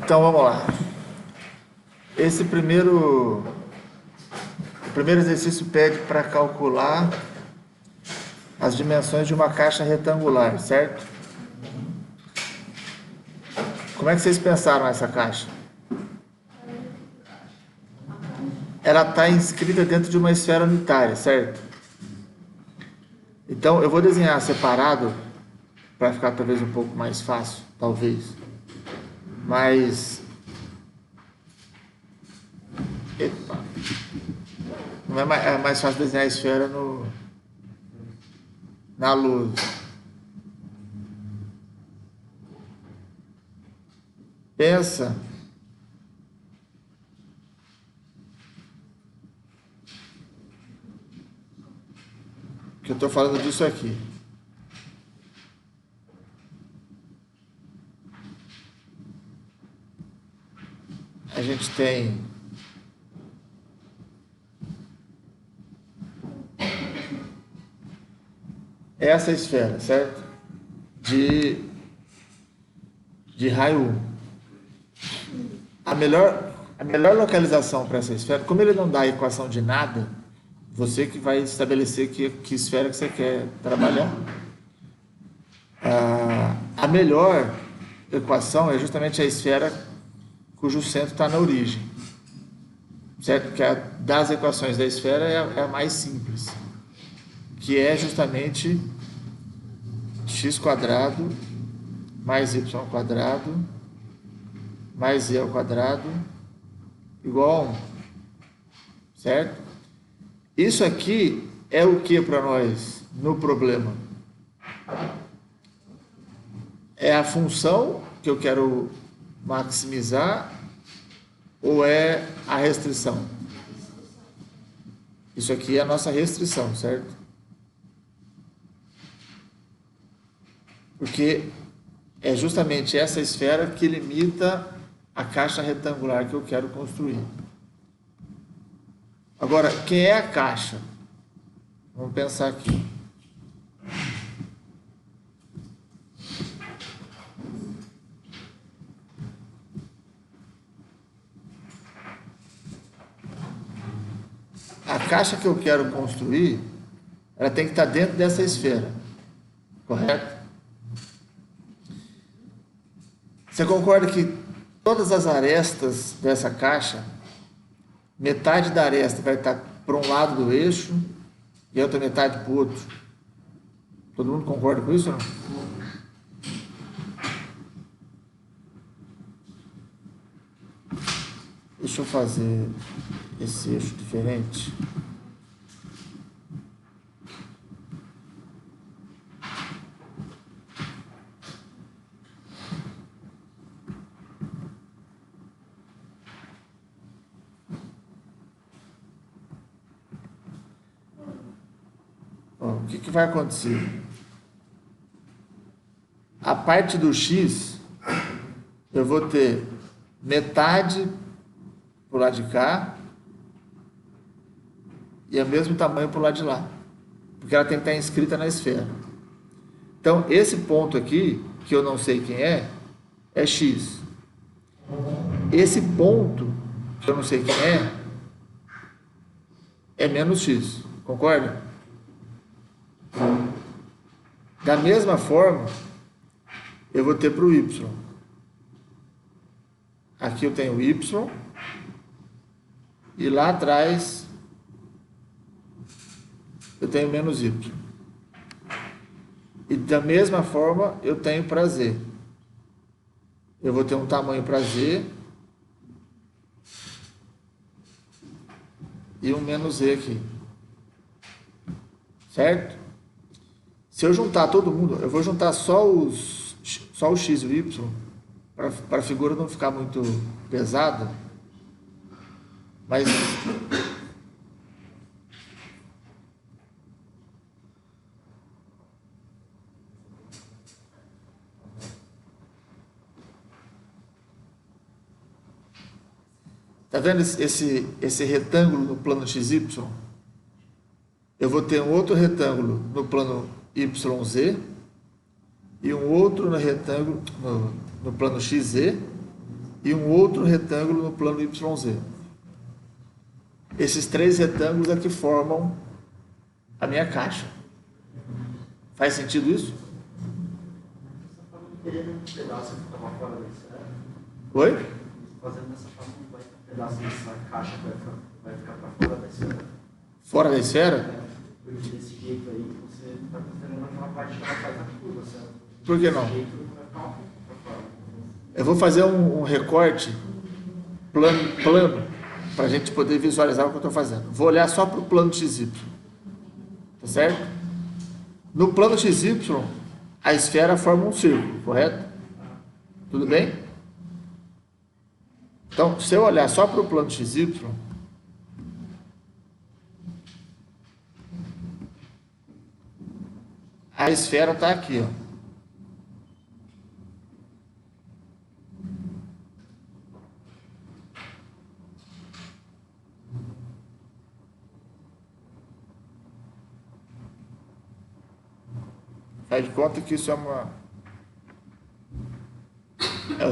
Então vamos lá. O primeiro exercício pede para calcular as dimensões de uma caixa retangular, certo? Como é que vocês pensaram essa caixa? Ela está inscrita dentro de uma esfera unitária, certo? Então eu vou desenhar separado para ficar talvez um pouco mais fácil, talvez. Mas epa, não é mais fácil desenhar a esfera na luz. Pensa que eu estou falando disso aqui. A gente tem essa esfera, certo? De raio 1. A melhor localização para essa esfera, como ele não dá a equação de nada, você que vai estabelecer que esfera que você quer trabalhar. A melhor equação é justamente a esfera cujo centro está na origem, certo? Que das equações da esfera é a mais simples, que é justamente x² mais y² mais z² igual a 1, certo? Isso aqui é o que para nós no problema? É a função que eu quero maximizar ou é a restrição? Isso aqui é a nossa restrição, certo? Porque é justamente essa esfera que limita a caixa retangular que eu quero construir. Agora, quem é a caixa? Vamos pensar aqui. A caixa que eu quero construir, ela tem que estar dentro dessa esfera, correto? Você concorda que todas as arestas dessa caixa, metade da aresta vai estar para um lado do eixo e a outra metade para o outro? Todo mundo concorda com isso ou não? Deixa eu fazer esse eixo diferente. O que vai acontecer? A parte do x, eu vou ter metade para o lado de cá e é o mesmo tamanho para o lado de lá, porque ela tem que estar inscrita na esfera. Então, esse ponto aqui, que eu não sei quem é x. Esse ponto, que eu não sei quem é menos x, concorda? Da mesma forma, eu vou ter para o y. Aqui eu tenho y e lá atrás eu tenho menos y. E da mesma forma eu tenho para z. Eu vou ter um tamanho para z e um menos z aqui. Certo? Se eu juntar todo mundo, eu vou juntar só o x e o y, para a figura não ficar muito pesada, mas tá vendo esse retângulo no plano XY? Eu vou ter um outro retângulo no plano YZ e um outro no retângulo no plano XZ e um outro retângulo no plano YZ. Esses três retângulos é que formam a minha caixa. Faz sentido isso? Oi? Fazendo dessa forma, um pedaço dessa caixa vai ficar para fora da esfera. Fora da esfera? Porque desse jeito aí, você está considerando aquela parte que ela faz a curva, certo? Por que não? Desse jeito, vai ficar para fora. Eu vou fazer um recorte plano para a gente poder visualizar o que eu estou fazendo. Vou olhar só para o plano XY. Tá certo? No plano XY, a esfera forma um círculo, correto? Tudo bem? Então, se eu olhar só para o plano XY, a esfera está aqui, ó. Faz de conta que isso é o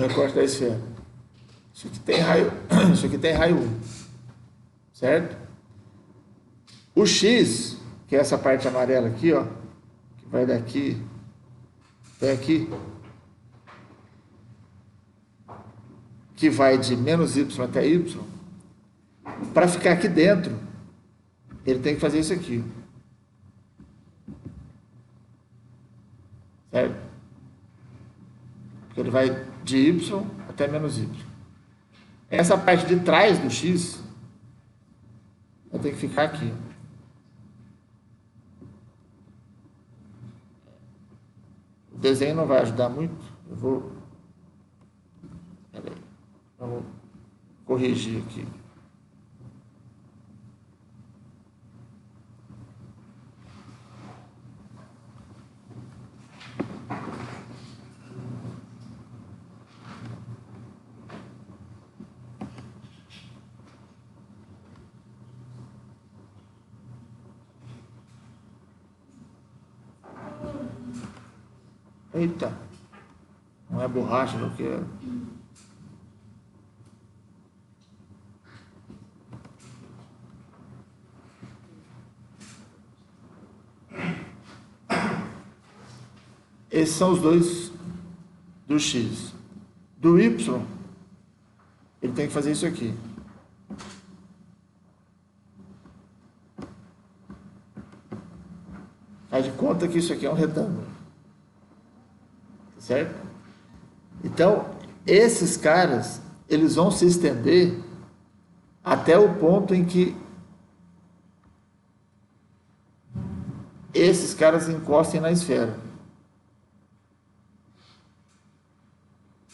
recorte da esfera. Isso aqui tem raio 1, certo? O X, que é essa parte amarela aqui, ó, que vai daqui até aqui, que vai de menos Y até Y, para ficar aqui dentro, ele tem que fazer isso aqui. Certo? Porque ele vai de Y até menos Y. Essa parte de trás do X vai ter que ficar aqui. O desenho não vai ajudar muito. Peraí, eu vou corrigir aqui. Eita, não é borracha, não que é. Esses são os dois do X. Do Y, ele tem que fazer isso aqui. Faz de conta que isso aqui é um retângulo. Certo? Então, esses caras, eles vão se estender até o ponto em que esses caras encostem na esfera.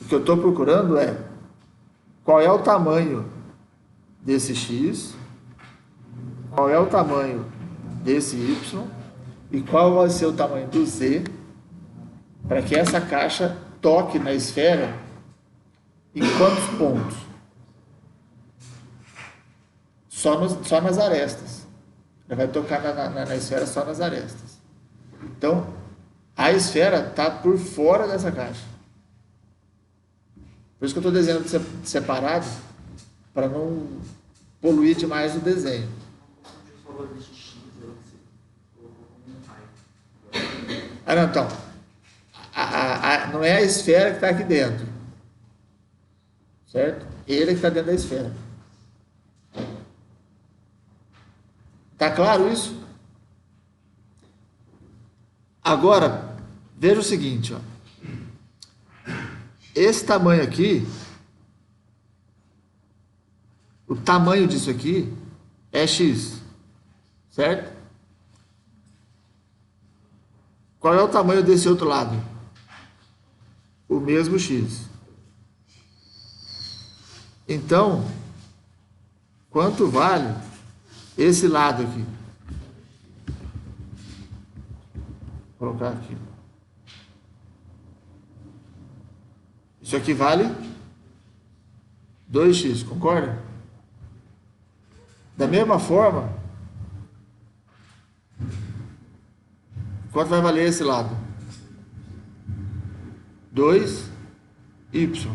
O que eu estou procurando é qual é o tamanho desse X, qual é o tamanho desse Y e qual vai ser o tamanho do Z, para que essa caixa toque na esfera em quantos pontos? Só nas arestas. Ela vai tocar na esfera só nas arestas. Então, a esfera está por fora dessa caixa. Por isso que eu estou desenhando separado, para não poluir demais o desenho. Ah, não, então. Não é a esfera que está aqui dentro, certo? Ele que está dentro da esfera. Tá claro isso? Agora, veja o seguinte, ó. Esse tamanho aqui, o tamanho disso aqui é X, certo? Qual é o tamanho desse outro lado? O mesmo X. Então, quanto vale esse lado aqui? Vou colocar aqui. Isso aqui vale 2x, concorda? Da mesma forma, quanto vai valer esse lado? 2y.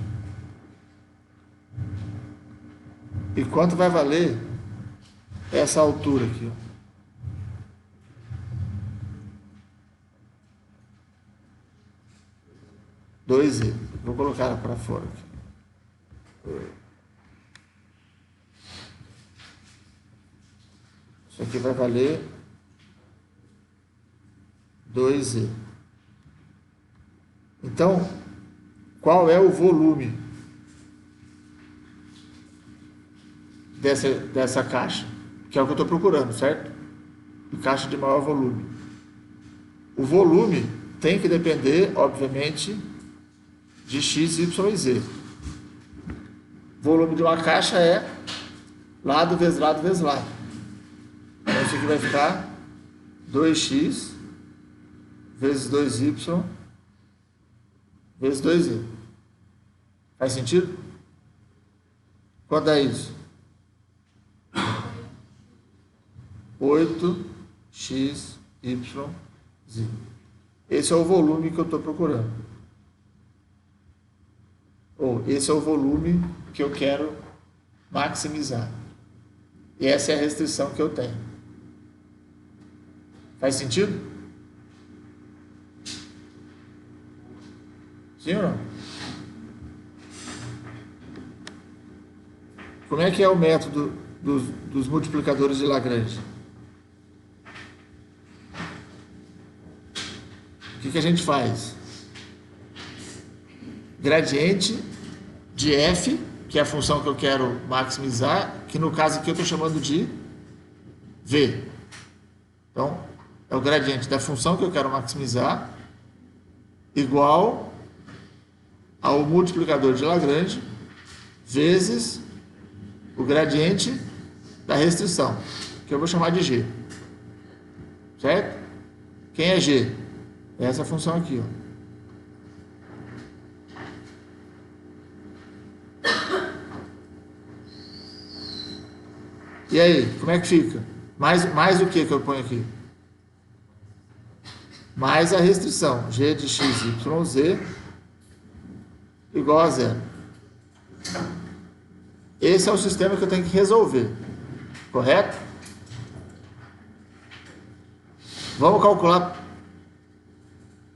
E quanto vai valer essa altura aqui, ó? Dois E. Vou colocar ela para fora aqui. Isso aqui vai valer 2E. Então, qual é o volume dessa caixa? Que é o que eu estou procurando, certo? Caixa de maior volume. O volume tem que depender, obviamente, de x, y e z. O volume de uma caixa é lado vezes lado vezes lado. Então, isso aqui vai ficar 2x vezes 2y vezes 2z. Faz sentido? Quanto é isso? 8x, y, z. Esse é o volume que eu estou procurando. Ou esse é o volume que eu quero maximizar. E essa é a restrição que eu tenho. Faz sentido? Sim ou não? Como é que é o método dos multiplicadores de Lagrange? O que a gente faz? Gradiente de f, que é a função que eu quero maximizar, que no caso aqui eu estou chamando de v. Então, é o gradiente da função que eu quero maximizar, igual ao multiplicador de Lagrange, vezes o gradiente da restrição, que eu vou chamar de g. Certo? Quem é g? É essa função aqui, ó. E aí, como é que fica? Mais o que eu ponho aqui? Mais a restrição, g de x, y, z, igual a zero. Esse é o sistema que eu tenho que resolver, correto? Vamos calcular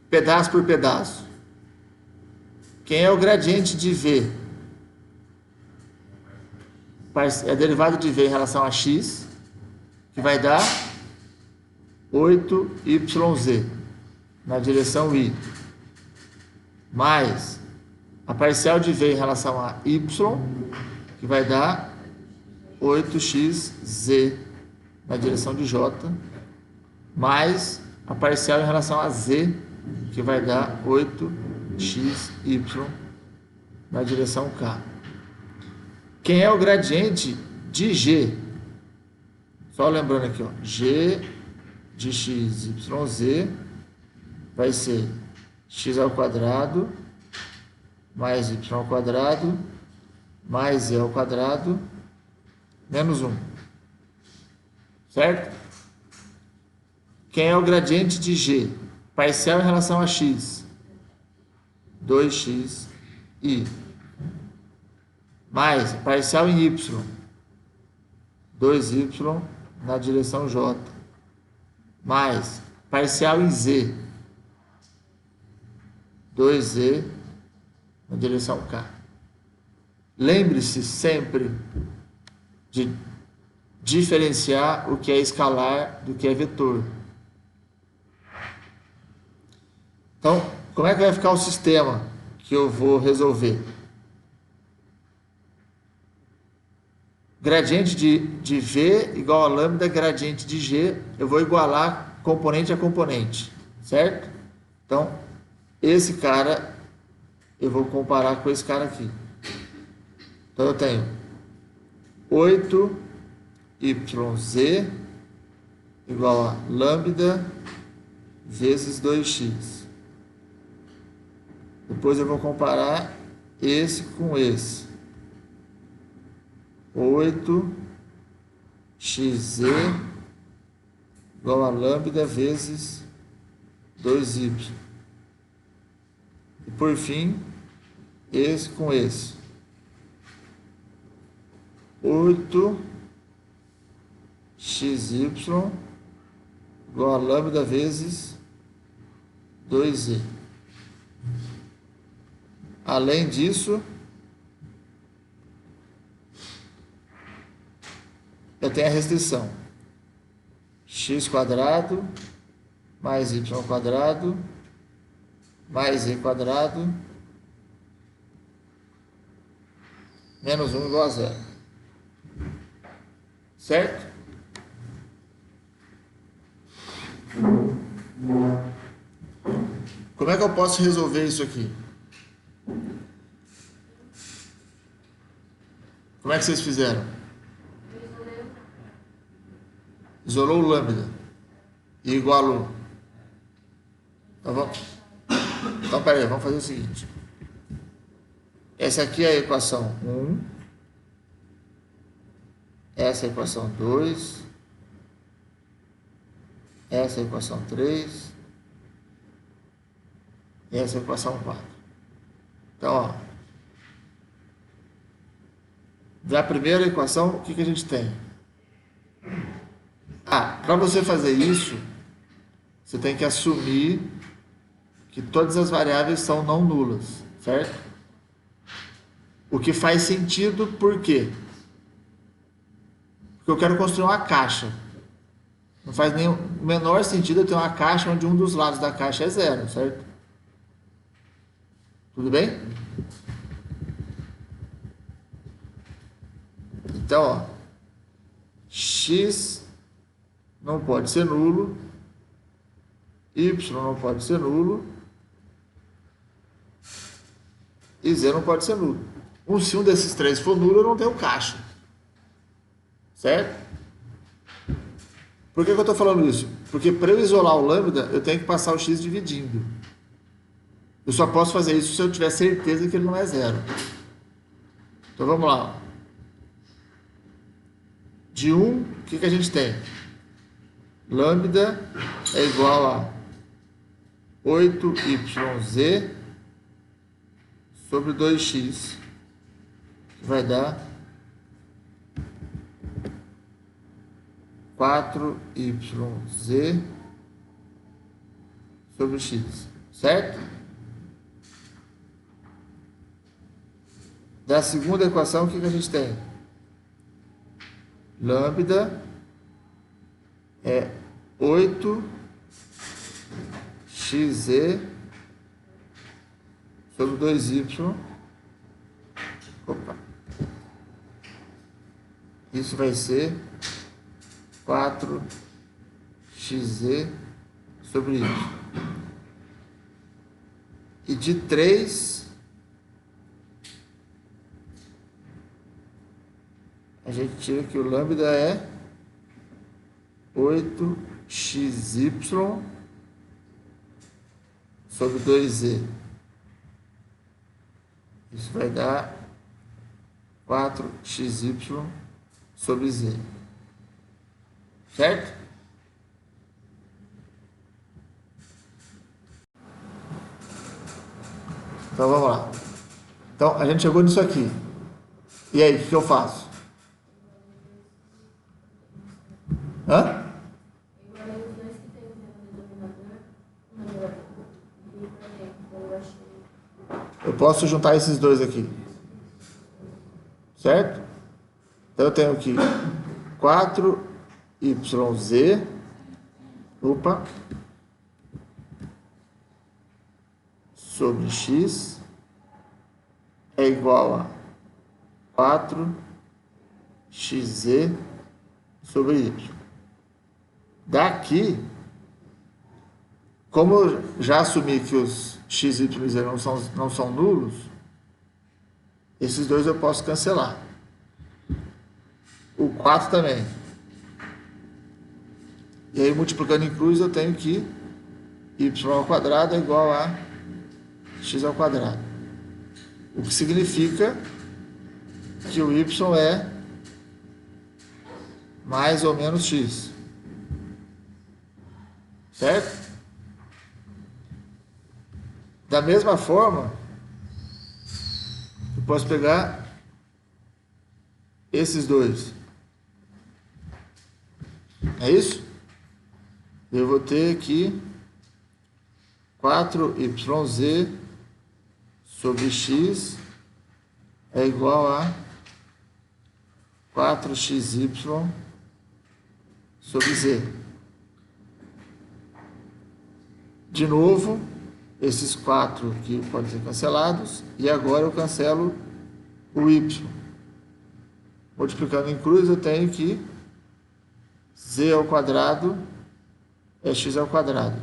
pedaço por pedaço. Quem é o gradiente de v? É a derivada de v em relação a x, que vai dar 8yz na direção y, mais a parcial de v em relação a y, que vai dar 8xz na direção de j, mais a parcial em relação a z, que vai dar 8xy na direção k. Quem é o gradiente de g? Só lembrando aqui, ó, g de x, y, z vai ser x ao quadrado mais y ao quadrado mais z ao quadrado menos 1. Certo? Quem é o gradiente de g? Parcial em relação a x. 2x i. Mais parcial em y. 2y na direção j. Mais parcial em z. 2z na direção k. Lembre-se sempre de diferenciar o que é escalar do que é vetor. Então, como é que vai ficar o sistema que eu vou resolver? Gradiente de v igual a lambda gradiente de g, eu vou igualar componente a componente, certo? Então, esse cara eu vou comparar com esse cara aqui. Então, eu tenho 8yz igual a lambda vezes 2x. Depois eu vou comparar esse com esse. 8xz igual a lambda vezes 2y. E por fim, esse com esse. 8xy igual a lambda vezes 2z. Além disso, eu tenho a restrição. X quadrado mais y quadrado mais z quadrado menos 1 igual a 0. Certo? Como é que eu posso resolver isso aqui? Como é que vocês fizeram? Isolou o lambda e igualou. Então, peraí, vamos fazer o seguinte. Essa aqui é a equação 1. Essa é a equação 2. Essa é a equação 3. E essa é a equação 4. Então, ó. Da primeira equação, o que a gente tem? Para você fazer isso, você tem que assumir que todas as variáveis são não nulas, certo? O que faz sentido, por quê? Porque eu quero construir uma caixa. Não faz nem o menor sentido eu ter uma caixa onde um dos lados da caixa é zero, certo? Tudo bem? Então, ó, x não pode ser nulo, y não pode ser nulo e z não pode ser nulo. Se um desses três for nulo, eu não tenho caixa. Certo? Por que eu estou falando isso? Porque para eu isolar o lambda, eu tenho que passar o x dividindo. Eu só posso fazer isso se eu tiver certeza que ele não é zero. Então vamos lá. De 1, o que a gente tem? Lambda é igual a 8yz sobre 2x, que vai dar 4yz sobre x, certo? Da segunda equação, o que a gente tem? Lambda é 8xz sobre 2y. Opa. Isso vai ser 4xz sobre y. E de 3, a gente tira que o lambda é 8xy sobre 2z. Isso vai dar 4xy sobre z. Certo? Então vamos lá. Então a gente chegou nisso aqui. E aí, o que eu faço? Hã? Eu posso juntar esses dois aqui. Certo? Então eu tenho aqui 4yz. Opa. Sobre x é igual a 4xz sobre y. Daqui, como eu já assumi que os x, y e z não são nulos, esses dois eu posso cancelar. O 4 também. E aí, multiplicando em cruz, eu tenho que y ao quadrado é igual a x ao quadrado. O que significa que o y é mais ou menos x. Certo? Da mesma forma, eu posso pegar esses dois. É isso? Eu vou ter aqui 4yz sobre x é igual a 4xy sobre z. De novo, esses 4 aqui podem ser cancelados, e agora eu cancelo o y. Multiplicando em cruz, eu tenho que z ao quadrado é x ao quadrado.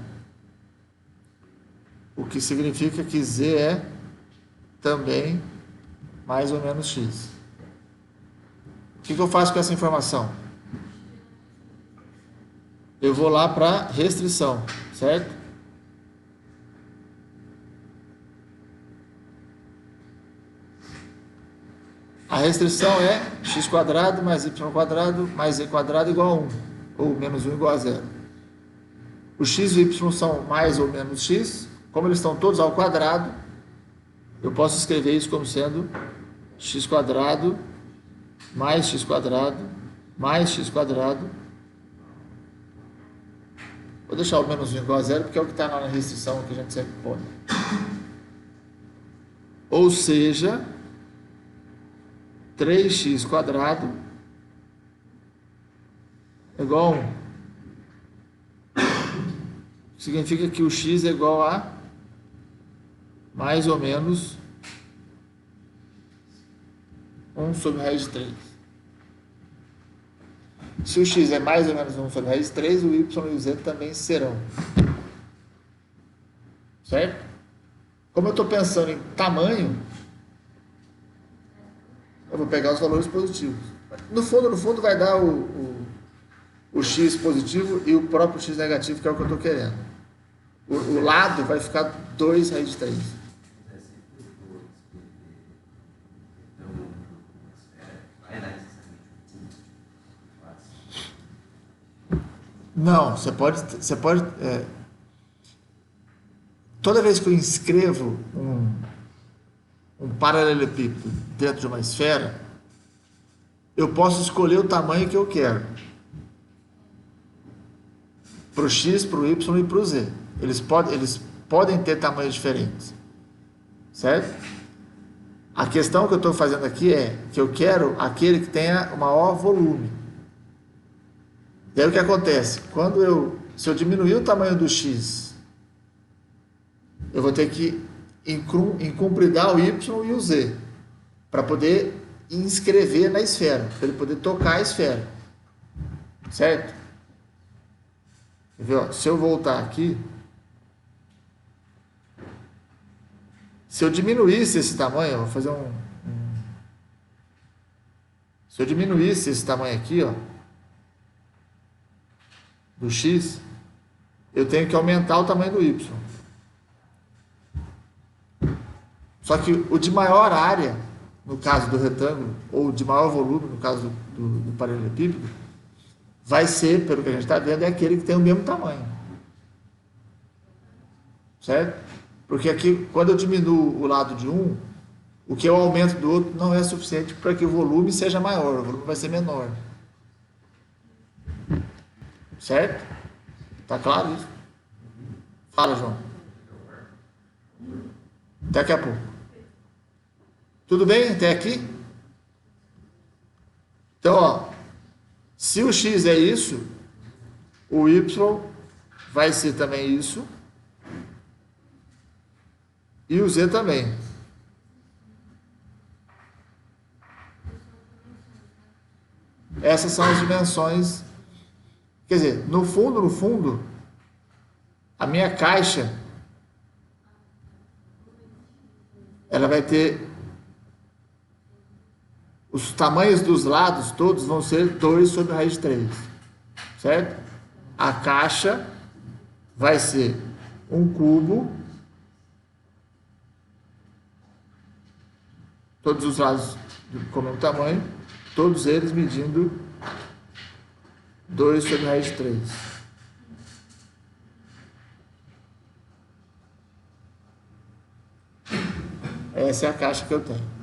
O que significa que z é também mais ou menos x. O que eu faço com essa informação? Eu vou lá para restrição, certo? A restrição é x² mais y² mais z² igual a 1, ou menos 1 igual a 0. Os x e y são mais ou menos x, como eles estão todos ao quadrado, eu posso escrever isso como sendo x² mais x² mais x². Vou deixar o menos 1 igual a 0, porque é o que está na restrição que a gente sempre põe. Ou seja, 3x² é igual a 1. Significa que o x é igual a mais ou menos 1 sobre raiz de 3. Se o x é mais ou menos 1 sobre raiz de 3, o y e o z também serão. Certo? Como eu estou pensando em tamanho, eu vou pegar os valores positivos. No fundo vai dar o x positivo e o próprio x negativo, que é o que eu estou querendo. O lado vai ficar 2 raiz de 3. Não, você pode toda vez que eu inscrevo um paralelepípedo dentro de uma esfera, eu posso escolher o tamanho que eu quero. Para o x, para o y e para o z. Eles podem ter tamanhos diferentes. Certo? A questão que eu estou fazendo aqui é que eu quero aquele que tenha o maior volume. E aí o que acontece? Se eu diminuir o tamanho do x, eu vou ter que incumpridar o y e o z para poder inscrever na esfera, para ele poder tocar a esfera. Certo? Quer ver, ó? Se eu voltar aqui, se eu diminuísse esse tamanho, eu vou fazer se eu diminuísse esse tamanho aqui, ó, do x, eu tenho que aumentar o tamanho do y. Só que o de maior área, no caso do retângulo, ou de maior volume, no caso do paralelepípedo, vai ser, pelo que a gente está vendo, é aquele que tem o mesmo tamanho. Certo? Porque aqui, quando eu diminuo o lado de um, o que eu aumento do outro não é suficiente para que o volume seja maior, o volume vai ser menor. Certo? Tá claro isso? Fala, João. Daqui a pouco. Tudo bem até aqui? Então, ó, se o x é isso, o y vai ser também isso, e o z também. Essas são as dimensões. Quer dizer, no fundo, a minha caixa, ela vai ter, os tamanhos dos lados todos vão ser 2 sobre a raiz de 3, certo? A caixa vai ser um cubo, todos os lados com o mesmo tamanho, todos eles medindo 2 sobre a raiz de 3. Essa é a caixa que eu tenho.